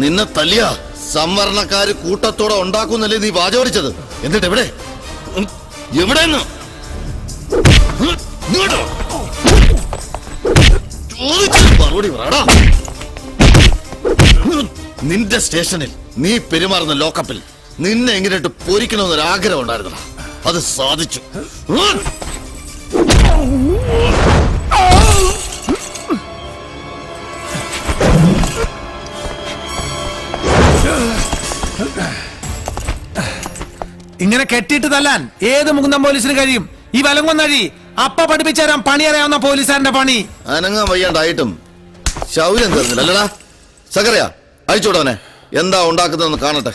നിന്നെ തല്ലിയ സംവരണക്കാര് കൂട്ടത്തോടെ ഉണ്ടാക്കുന്നല്ലേ നീ വാചോടിച്ചത്? എന്നിട്ട് എവിടെ എവിടെ മറുപടി പറയടാ. നിന്റെ സ്റ്റേഷനിൽ നീ പെരുമാറുന്ന ലോക്കപ്പിൽ നിന്നെ എങ്ങനെയിട്ട് പൊരിക്കണമെന്നൊരു ആഗ്രഹം ഉണ്ടായിരുന്നു. അത് സാധിച്ചു. ഇങ്ങനെ കെട്ടിയിട്ട് തല്ലാൻ ഏത് മുകുന്ദം പോലീസിന് കഴിയും? ഈ വലങ്ങൊന്നഴി അപ്പ പഠിപ്പിച്ചു തരാൻ പണി അറിയാവുന്ന പോലീസുകാരന്റെ പണി. അനങ്ങാൻ വയ്യാണ്ടായിട്ടും ശൗര്യം തരുന്നില്ല അല്ലടാ. സക്കറിയ അയച്ചോടവനെ, എന്താ ഉണ്ടാക്കുന്നതെന്ന് കാണട്ടെ.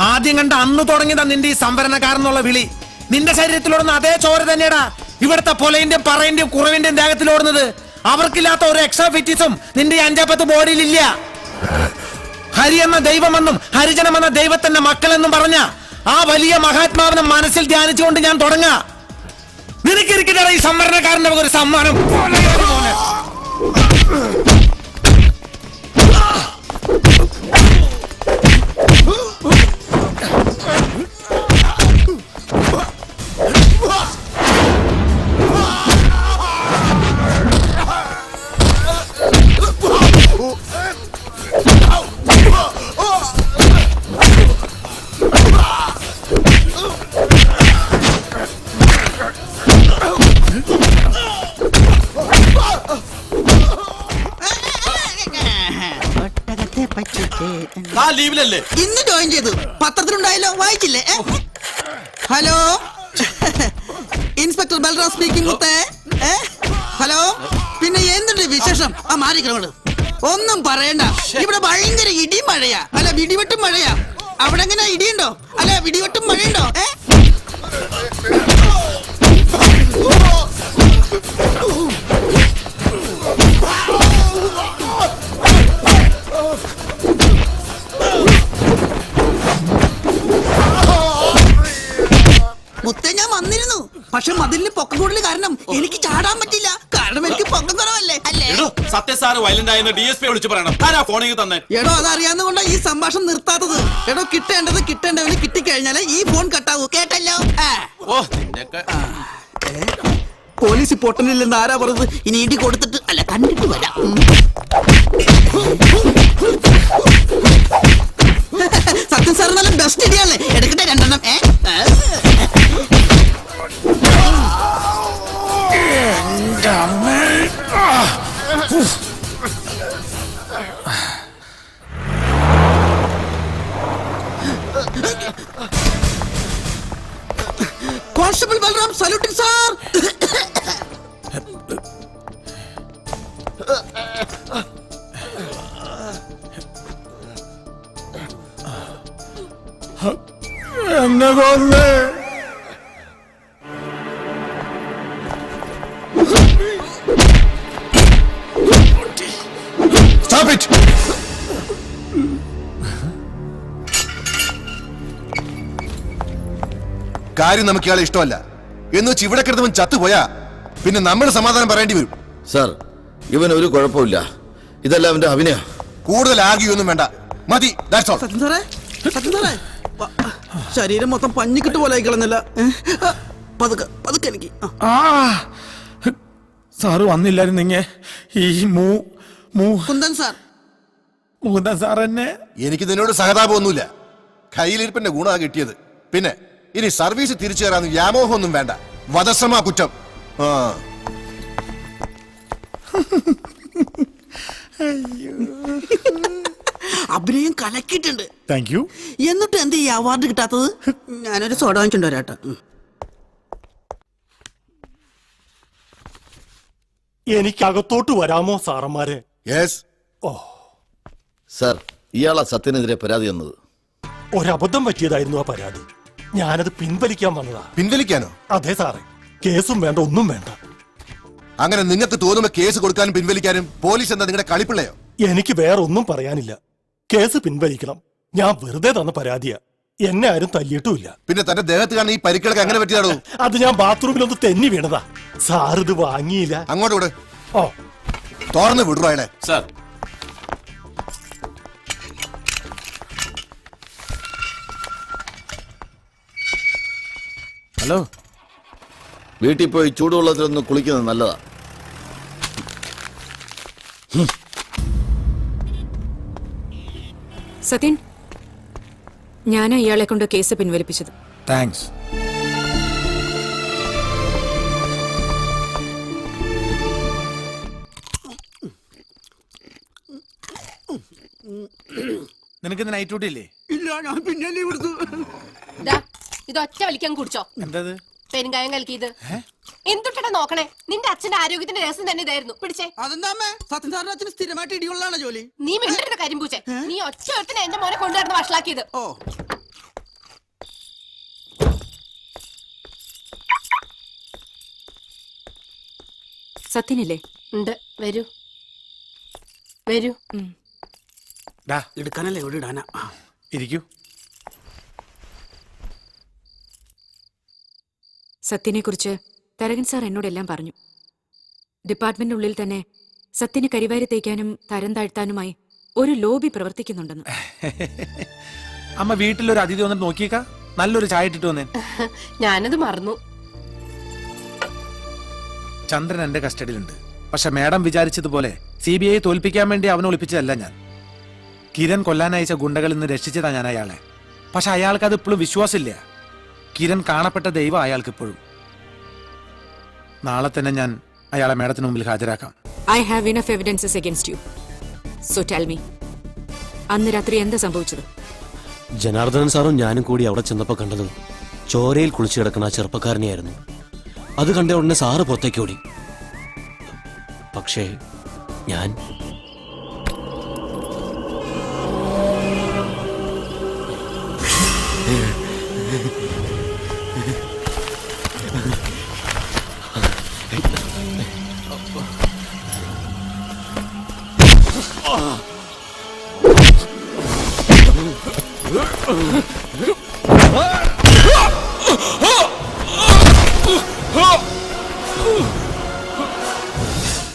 ആദ്യം കണ്ട അന്ന് തുടങ്ങിയതാ നിന്റെ ഈ സംവരണക്കാരെന്നുള്ള വിളി. നിന്റെ ശരീരത്തിലോടുന്ന അതേ ചോര തന്നെയാടാ ഇവിടുത്തെ പൊലയിന്റെയും പറയിന്റെയും കുറവിന്റെയും ദേഹത്തിലോടുന്നത്. അവർക്കില്ലാത്ത ഒരു എക്സ്ട്രാ ഫിറ്റിസും നിന്റെ 5-10 ബോഡിയിലില്ല. ഹരി എന്ന ദൈവമെന്നും ഹരിജനമെന്ന ദൈവത്തിന്റെ മക്കളെന്നും പറഞ്ഞ ആ വലിയ മഹാത്മാവിനെ മനസ്സിൽ ധ്യാനിച്ചുകൊണ്ട് ഞാൻ തുടങ്ങാ. നിനക്കിരിക്കട്ടെ ഈ സംവരണക്കാരന്റെ ഒരു സമ്മാനം. ഇന്ന് ജോയിൻ ചെയ്തു. പത്രത്തിലുണ്ടായല്ലോ, വായിച്ചില്ലേ? Hello, inspector Balram speaking. Hello, പിന്നെ എന്തുണ്ട് വിശേഷം? ആ മാറിക്കളോട് ഒന്നും പറയണ്ട. ഇവിടെ ഭയങ്കര ഇടി മഴയാ, അല്ല ഇടിവെട്ടും മഴയാ. അവിടെ എങ്ങനെ ഇടിയുണ്ടോ? അല്ല ഇടിവെട്ടും മഴയുണ്ടോ? മുത്തേ, ഞാൻ വന്നിരുന്നു. പക്ഷെ മതിലിന് പൊക്കം കൂടുതൽ കാരണം എനിക്ക് ചാടാൻ പറ്റില്ല. കാരണം എനിക്ക് പൊക്കം കുറവല്ലേ. സത്യസാറ് വയലന്റ് ആയെന്ന് DSP വിളിച്ചു പറയണം. ആരാ ഫോണിൽ തന്നെ? എടോ, അതറിയാവുന്നതുകൊണ്ടാ ഈ സംഭാഷണം നിർത്താത്തത്. എടോ, കിട്ടേണ്ടവന് കിട്ടിക്കഴിഞ്ഞാലേ ഈ ഫോൺ കട്ടാവൂ. കേട്ടല്ലോ? പോലീസ് പൊട്ടനില്ലെന്ന് ആരാ പറഞ്ഞത്? ഇനി ഇടി കൊടുത്തിട്ട് അല്ല കണ്ടിട്ട് വരാം. സത്യം സാർ നല്ല ബെസ്റ്റ് ഇടിയാണല്ലേ. എടുക്കട്ടെ 2 എണ്ണം. Constable Balram saluting sir. എന്നെ കൊന്ന് Stop it! കാര്യം നമുക്ക് ഇയാളെ ഇഷ്ടമല്ല എന്ന് വെച്ച് ഇവിടെ കിടന്നവൻ ചത്തുപോയാ പിന്നെ നമ്മൾ സമാധാനം പറയേണ്ടി വരും. സാർ, ഇവൻ ഒരു കുഴപ്പമില്ല. ഇതെല്ലാം അവന്റെ അഭിനയ. കൂടുതൽ ആകിയൊന്നും വേണ്ട, മതി. സത്യം സാറേ, ശരീരം മൊത്തം പഞ്ഞിക്കിട്ട് പോലെ ആയിക്കളഞ്ഞല്ല. പതുക്കെ എനിക്ക്. സാറ് വന്നില്ലായിരുന്നെങ്കിൽ ഈ കുന്ദൻ സാർ. മുകുന്ദൻ സാർ എന്നെ. എനിക്ക് നിന്നോട് സഹതാപമൊന്നുമില്ല. കയ്യിലിരിപ്പിന്റെ ഗുണ കിട്ടിയത്. പിന്നെ ഇനി സർവീസ് തിരിച്ചു തരാന്ന് വ്യാമോഹമൊന്നും വേണ്ട. വധശ്രമ കുറ്റം. അഭിനയം കലക്കിയിട്ടുണ്ട്. Thank you. എന്നിട്ട് എന്ത് ഈ അവാർഡ് കിട്ടാത്തത്? ഞാനൊരു സോഡ വാങ്ങിച്ചോണ്ട് വരാട്ടോ. എനിക്കകത്തോട്ട് വരാമോ സാറന്മാരെ? യെസ്. സാർ, ഇയാളാ സത്യനെതിരെ പരാതി തന്നത്. ഒരബദ്ധം പറ്റിയതായിരുന്നു ആ പരാതി. ഞാനത് പിൻവലിക്കാൻ വന്നതാ. പിൻവലിക്കാനോ? അതെ സാറേ, കേസും വേണ്ട, ഒന്നും വേണ്ട. അങ്ങനെ നിങ്ങൾക്ക് തോന്നുമ്പോ കേസ് കൊടുക്കാനും പിൻവലിക്കാനും പോലീസ് എന്താ നിങ്ങളുടെ കളിപ്പിള്ളയോ? എനിക്ക് വേറെ ഒന്നും പറയാനില്ല. കേസ് പിൻവലിക്കണം. ഞാൻ വെറുതെ തന്ന പരാതിയാ. എന്നെ ആരും തല്ലിയിട്ടുമില്ല. പിന്നെ തന്റെ ദേഹത്ത് കാണുന്ന ഈ പരിക്കിളക്ക് അങ്ങനെ പറ്റിയാടോ? അത് ഞാൻ ബാത്റൂമിലൊന്ന് തെന്നി വീണതാ. സാർ ഇത് വാങ്ങിയില്ല. അങ്ങോട്ട് വിട്. ഓ, തുറന്ന് വിടുറോ അയാളെ. സാർ ഹലോ, വീട്ടിൽ പോയി ചൂടുവെള്ളത്തിലൊന്ന് കുളിക്കുന്നത് നല്ലതാ. സത്യൻ, ഞാനാ ഇയാളെ കൊണ്ട് കേസ് പിൻവലിപ്പിച്ചത്. താങ്ക്സ്. നിനക്ക് ഇന്ന് നൈറ്റ് ഡ്യൂട്ടി ഇല്ലേ? ഇല്ല, ഞാൻ പിന്നല്ലേ ഇവിടുത്തെ. ഇത് ഒറ്റ വലിക്കാൻ കുടിച്ചോ? എന്തത്? പെരുങ്കായം കലക്കിയത്. എന്തുട്ടാ നോക്കണേ? നിന്റെ അച്ഛന്റെ ആരോഗ്യത്തിന്റെ രഹസ്യം തന്നെ ഇതായിരുന്നു. പിടിച്ചേ. അതെന്താ അമ്മേ? സത്യൻ സാറിന്റെ അച്ഛന് സ്ഥിരമായിട്ട് ഇടിയുള്ളതാണ് ജോലി. നീ മിണ്ടരുന്ന കാര്യം പൂച്ചേ. നീ ഒറ്റ ഒരുത്തിനെ എന്റെ മോനെ കൊണ്ടുവരുന്ന വഷളാക്കിയത്. ഓ, സത്യനില്ലേ? ഉണ്ട്, വരൂ വരൂ. എടുക്കാനല്ലേ ഇവിടെ ഇടാനാ. ഇരിക്കൂ. സത്യനെ കുറിച്ച് തരകൻ സാർ എന്നോടെല്ലാം പറഞ്ഞു. ഡിപ്പാർട്ട്മെന്റിനുള്ളിൽ തന്നെ സത്യന് കരിവാരി തേക്കാനും തരം താഴ്ത്താനുമായി ഒരു ലോബി പ്രവർത്തിക്കുന്നുണ്ടെന്ന്. അമ്മ വീട്ടിലൊരു അതിഥി വന്നിട്ട് നോക്കിയേക്കാ. നല്ലൊരു ചായ ഇട്ടിട്ട് വന്നേ. ഞാനത് മറന്നു. ചന്ദ്രൻ എന്റെ കസ്റ്റഡിയിലുണ്ട്. പക്ഷെ മാഡം വിചാരിച്ചതുപോലെ CBI തോൽപ്പിക്കാൻ വേണ്ടി അവനെ ഒളിപ്പിച്ചതല്ല ഞാൻ. കിരൺ കൊല്ലാനയച്ച ഗുണ്ടകളിൽ നിന്ന് രക്ഷിച്ചതാ ഞാൻ അയാളെ. പക്ഷെ അയാൾക്ക് അത് ഇപ്പോഴും വിശ്വാസമില്ല. കിരൺ കാണപ്പെട്ട ദൈവം അയാൾക്ക് ഇപ്പോഴും. നാളെ തന്നെ ഞാൻ അയാളെ മാഡത്തിന് മുമ്പിൽ ഹാജരാക്കാം. I have enough evidences against you. So tell me, അന്ന് രാത്രി എന്താ സംഭവിച്ചത്? ജനാർദ്ദനൻ സാറും ഞാനും കൂടി അവിടെ ചെന്നപ്പോൾ കണ്ടത് ചോരയിൽ കുളിച്ചു കിടക്കുന്ന ആ ചെറുപ്പക്കാരനെയായിരുന്നു. അത് കണ്ട ഉടനെ സാറ് പുറത്തേക്ക് ഓടി. പക്ഷേ ഞാൻ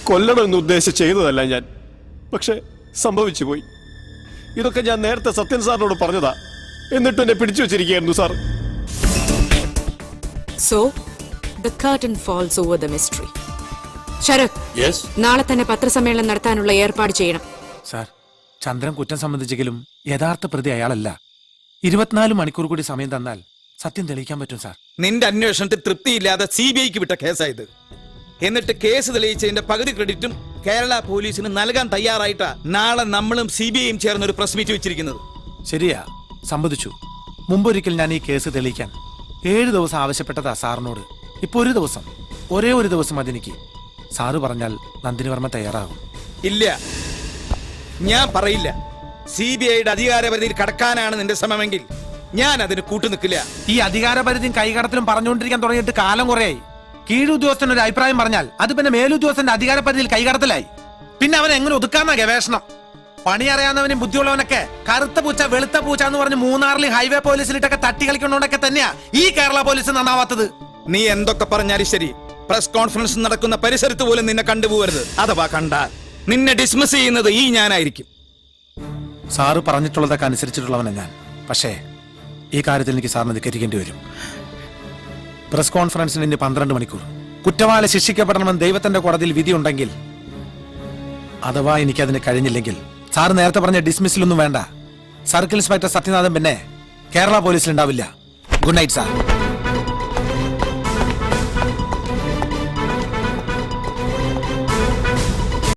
കൊല്ലണമെന്ന് ഉദ്ദേശിച്ച് ചെയ്തതല്ല ഞാൻ. പക്ഷെ സംഭവിച്ചു പോയി. ഇതൊക്കെ ഞാൻ നേരത്തെ സത്യൻ സാറിനോട് പറഞ്ഞതാ. എന്നിട്ട് എന്നെ പിടിച്ചു വെച്ചിരിക്കുകയായിരുന്നു sir. So the curtain falls over the mystery. Sarath, നാളെ തന്നെ പത്രസമ്മേളനം നടത്താനുള്ള ഏർപ്പാട് ചെയ്യണം. സാർ, ചന്ദ്രൻ കുറ്റം സംബന്ധിച്ചെങ്കിലും യഥാർത്ഥ പ്രതി അയാളല്ല. 24 മണിക്കൂർ കൂടി സമയം തന്നാൽ സത്യം തെളിയിക്കാൻ പറ്റും സാർ. നിന്റെ അന്വേഷണത്തിൽ തൃപ്തിയില്ലാതെ CBIക്ക് വിട്ട കേസായത്. എന്നിട്ട് കേസ് തെളിയിച്ചതിന്റെ പകുതി ക്രെഡിറ്റും കേരള പോലീസിന് നൽകാൻ തയ്യാറായിട്ടാ നാളെ നമ്മളും CBIയും ചേർന്ന് ഒരു പ്രസ് മീറ്റ് വെച്ചിരിക്കുന്നത്. ശരിയാ, സമ്മതിച്ചു. മുമ്പൊരിക്കൽ ഞാൻ ഈ കേസ് തെളിയിക്കാൻ 7 ദിവസം ആവശ്യപ്പെട്ടതാ സാറിനോട്. ഇപ്പൊ ഒരു ദിവസം, ഒരേ ഒരു ദിവസം അതെനിക്ക്. സാറ് പറഞ്ഞാൽ നന്ദിനി വർമ്മ തയ്യാറാകും. ഇല്ല, ഞാൻ പറയില്ല. CBIയുടെ അധികാരപരിധിയിൽ കടക്കാനാണ് നിന്റെ ശ്രമമെങ്കിൽ ഞാൻ അതിന് കൂട്ടുനിൽക്കില്ല. ഈ അധികാരപരിധിയും കൈകടത്തിലും പറഞ്ഞുകൊണ്ടിരിക്കാൻ തുടങ്ങിയിട്ട് കാലം കുറയായി. കീഴുദ്യോഗസ്ഥൻ ഒരു അഭിപ്രായം പറഞ്ഞാൽ അത് പിന്നെ മേലുദ്യോഗസ്ഥന്റെ അധികാരപരിധിയിൽ കൈകടത്തലായി. പിന്നെ അവൻ എങ്ങനെ ഒതുക്കാന്ന ഗവേഷണം. പണി അറിയാവുന്നവനും ബുദ്ധിയുള്ളവനൊക്കെ കറുത്ത പൂച്ച വെളുത്ത പൂച്ച എന്ന് പറഞ്ഞ് മൂന്നാറിൽ ഹൈവേ പോലീസിലിട്ടൊക്കെ തട്ടി കളിക്കൊണ്ടൊക്കെ തന്നെയാ ഈ കേരള പോലീസ് നന്നാവാത്തത്. നീ എന്തൊക്കെ പറഞ്ഞാലും ശരി, പ്രസ് കോൺഫറൻസ് നടക്കുന്ന പരിസരത്ത് പോലും നിന്നെ കണ്ടുപോകരുത്. അഥവാ കണ്ടാൽ നിന്നെ ഡിസ്മിസ് ചെയ്യുന്നത് ഈ ഞാനായിരിക്കും. സാറ് പറഞ്ഞിട്ടുള്ളതൊക്കെ അനുസരിച്ചിട്ടുള്ളവനാ ഞാൻ. പക്ഷേ ഈ കാര്യത്തിൽ എനിക്ക് സാറിന് ധിക്കരിക്കേണ്ടി വരും. പ്രസ് കോൺഫറൻസിന് ഇനി 12 മണിക്കൂർ. കുറ്റവാളി ശിക്ഷിക്കപ്പെടണമെന്ന് ദൈവത്തിന്റെ കോടതിയിൽ വിധിയുണ്ടെങ്കിൽ, അഥവാ എനിക്കതിന് കഴിഞ്ഞില്ലെങ്കിൽ സാറ് നേരത്തെ പറഞ്ഞ ഡിസ്മിസിലൊന്നും വേണ്ട. സർക്കിൾ ഇൻസ്പെക്ടർ സത്യനാഥൻ പിന്നെ കേരള പോലീസിൽ ഉണ്ടാവില്ല. Good night sir.